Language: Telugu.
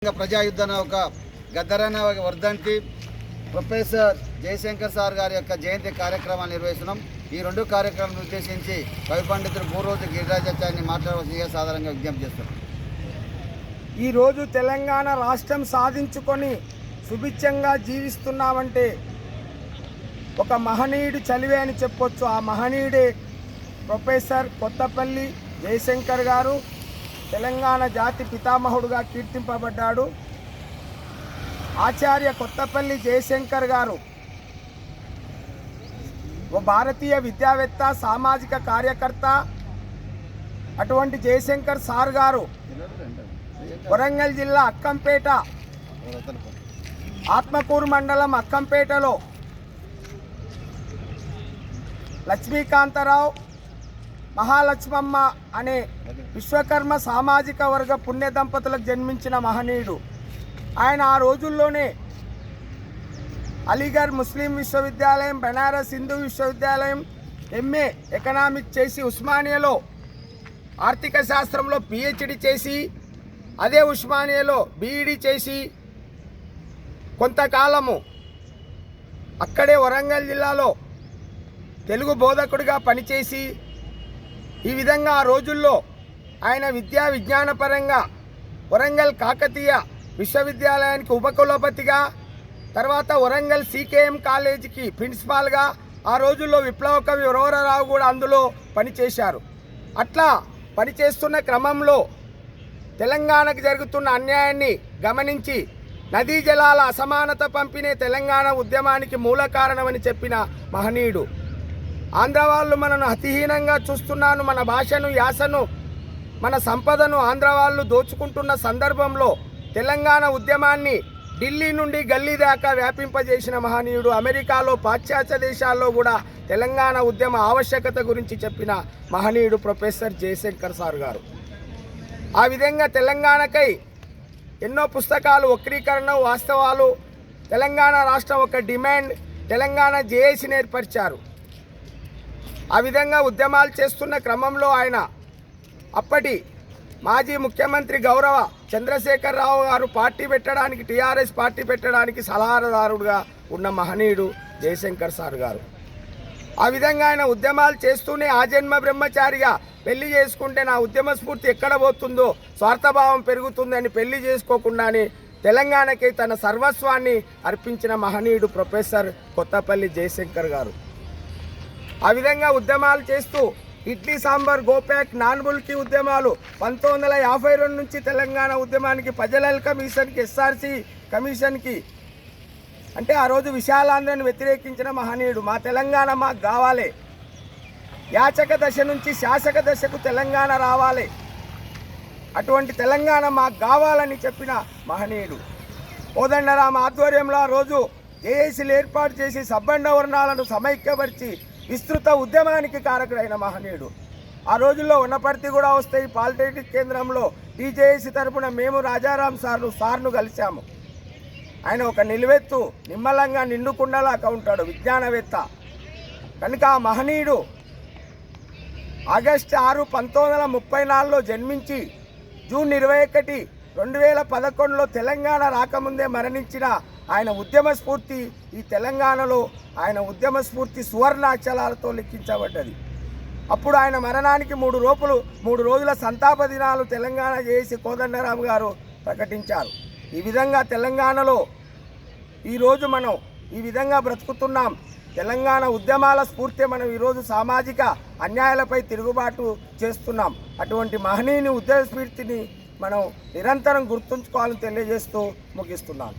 ప్రజాయుద్ధన ఒక గద్దరన్న వర్ధంతి ప్రొఫెసర్ జయశంకర్ సార్ గారి యొక్క జయంతి కార్యక్రమాన్ని నిర్వహిస్తున్నాం. ఈ రెండు కార్యక్రమాలను ఉద్దేశించి కవి పండితుడు మూరోజు గిరిరాజాచార్యని మాట్లాడవలసిందిగా సాధారణంగా విజ్ఞప్తి చేస్తున్నాం. ఈరోజు తెలంగాణ రాష్ట్రం సాధించుకొని సుభిక్షంగా జీవిస్తున్నామంటే ఒక మహనీయుడు చలివే అని చెప్పొచ్చు. ఆ మహనీయుడే ప్రొఫెసర్ కొత్తపల్లి జయశంకర్ గారు. తెలంగాణ జాతి పితామహుడుగా కీర్తింపబడ్డాడు. ఆచార్య కొత్తపల్లి జయశంకర్ గారు ఓ భారతీయ విద్యావేత్త, సామాజిక కార్యకర్త. అటువంటి జయశంకర్ సార్ గారు వరంగల్ జిల్లా అక్కంపేట, ఆత్మకూరు మండలం అక్కంపేటలో లక్ష్మీకాంతరావు, మహాలక్ష్మమ్మ అనే విశ్వకర్మ సామాజిక వర్గ పుణ్య దంపతులకు జన్మించిన మహనీయుడు. ఆయన ఆ రోజుల్లోనే అలీగఢ్ ముస్లిం విశ్వవిద్యాలయం, బెనారస్ హిందూ విశ్వవిద్యాలయం ఎంఏ ఎకనామిక్స్ చేసి, ఉస్మానియాలో ఆర్థిక శాస్త్రంలో పిహెచ్డి చేసి, అదే ఉస్మానియాలో బీఈడి చేసి కొంతకాలము అక్కడే వరంగల్ జిల్లాలో తెలుగు బోధకుడిగా పనిచేసి, ఈ విధంగా ఆ రోజుల్లో ఆయన విద్యా విజ్ఞానపరంగా వరంగల్ కాకతీయ విశ్వవిద్యాలయానికి ఉపకులపతిగా, తర్వాత వరంగల్ సీకేఎం కాలేజీకి ప్రిన్సిపాల్గా, ఆ రోజుల్లో విప్లవ కవి వరవరరావు కూడా అందులో పనిచేశారు. అట్లా పనిచేస్తున్న క్రమంలో తెలంగాణకు జరుగుతున్న అన్యాయాన్ని గమనించి నదీ జలాల అసమానత పంపిణీ తెలంగాణ ఉద్యమానికి మూల కారణమని చెప్పిన మహనీయుడు. ఆంధ్ర వాళ్ళు మనను అతిహీనంగా చూస్తున్నాను, మన భాషను, యాసను, మన సంపదను ఆంధ్ర వాళ్ళు దోచుకుంటున్న సందర్భంలో తెలంగాణ ఉద్యమాన్ని ఢిల్లీ నుండి గల్లీ దాకా వ్యాపింపజేసిన మహనీయుడు. అమెరికాలో, పాశ్చాత్య దేశాల్లో కూడా తెలంగాణ ఉద్యమ ఆవశ్యకత గురించి చెప్పిన మహనీయుడు ప్రొఫెసర్ జయశంకర్ సార్ గారు. ఆ విధంగా తెలంగాణకై ఎన్నో పుస్తకాలు, వక్రీకరణ, వాస్తవాలు, తెలంగాణ రాష్ట్రం ఒక డిమాండ్, తెలంగాణ జేఏసీని ఏర్పరిచారు. ఆ విధంగా ఉద్యమాలు చేస్తున్న క్రమంలో ఆయన అప్పటి మాజీ ముఖ్యమంత్రి గౌరవ చంద్రశేఖరరావు గారు పార్టీ పెట్టడానికి, టీఆర్ఎస్ పార్టీ పెట్టడానికి సలహాదారుడుగా ఉన్న మహనీయుడు జయశంకర్ సార్ గారు. ఆ విధంగా ఆయన ఉద్యమాలు చేస్తూనే ఆజన్మ బ్రహ్మచారిగా పెళ్లి చేసుకుంటే నా ఉద్యమ స్ఫూర్తి ఎక్కడ పోతుందో, స్వార్థభావం పెరుగుతుందని పెళ్లి చేసుకోకుండానే తెలంగాణకి తన సర్వస్వాన్ని అర్పించిన మహనీయుడు ప్రొఫెసర్ కొత్తపల్లి జయశంకర్ గారు. ఆ విధంగా ఉద్యమాలు చేస్తూ ఇడ్లీ సాంబార్, గోప్యాక్, నాన్బుల్కి ఉద్యమాలు 1952 నుంచి తెలంగాణ ఉద్యమానికి, ప్రజల కమిషన్కి, ఎస్ఆర్సి కమిషన్కి, అంటే ఆ రోజు విశాలాంధ్రను వ్యతిరేకించిన మహనీయుడు. మా తెలంగాణ మాకు కావాలి, యాచక దశ నుంచి శాసక దశకు తెలంగాణ రావాలి, అటువంటి తెలంగాణ మాకు కావాలని చెప్పిన మహనీయుడు. కోదండరామ ఆధ్వర్యంలో ఆ రోజు జేఏసీలు ఏర్పాటు చేసి సబ్బండ వర్ణాలను సమైక్యపరిచి విస్తృత ఉద్యమానికి కారకుడైన మహనీయుడు. ఆ రోజుల్లో ఉన్నపర్తి కూడా వస్తాయి. పాలిటెక్నిక్ కేంద్రంలో టీజేఏసీ తరఫున మేము రాజారాం సార్ను కలిశాము. ఆయన ఒక నిలువెత్తు, నిమ్మలంగా నిండుకుండలాగా ఉంటాడు, విజ్ఞానవేత్త. కనుక ఆ మహనీయుడు ఆగస్టు 6, 1934లో జన్మించి జూన్ 21, 2011లో తెలంగాణ రాకముందే మరణించిన ఆయన ఉద్యమ స్ఫూర్తి ఈ తెలంగాణలో ఆయన ఉద్యమ స్ఫూర్తి సువర్ణాక్షరాలతో లిఖించబడ్డది. అప్పుడు ఆయన మరణానికి 3 రోజుల సంతాప దినాలు తెలంగాణ చేసి కోదండరాం గారు ప్రకటించారు. ఈ విధంగా తెలంగాణలో ఈరోజు మనం ఈ విధంగా బ్రతుకుతున్నాం. తెలంగాణ ఉద్యమాల స్ఫూర్తి మనం ఈరోజు సామాజిక అన్యాయాలపై తిరుగుబాటు చేస్తున్నాం. అటువంటి మహనీయుని ఉద్యమ స్ఫూర్తిని మనం నిరంతరం గుర్తుంచుకోవాలని తెలియజేస్తూ ముగిస్తున్నాను.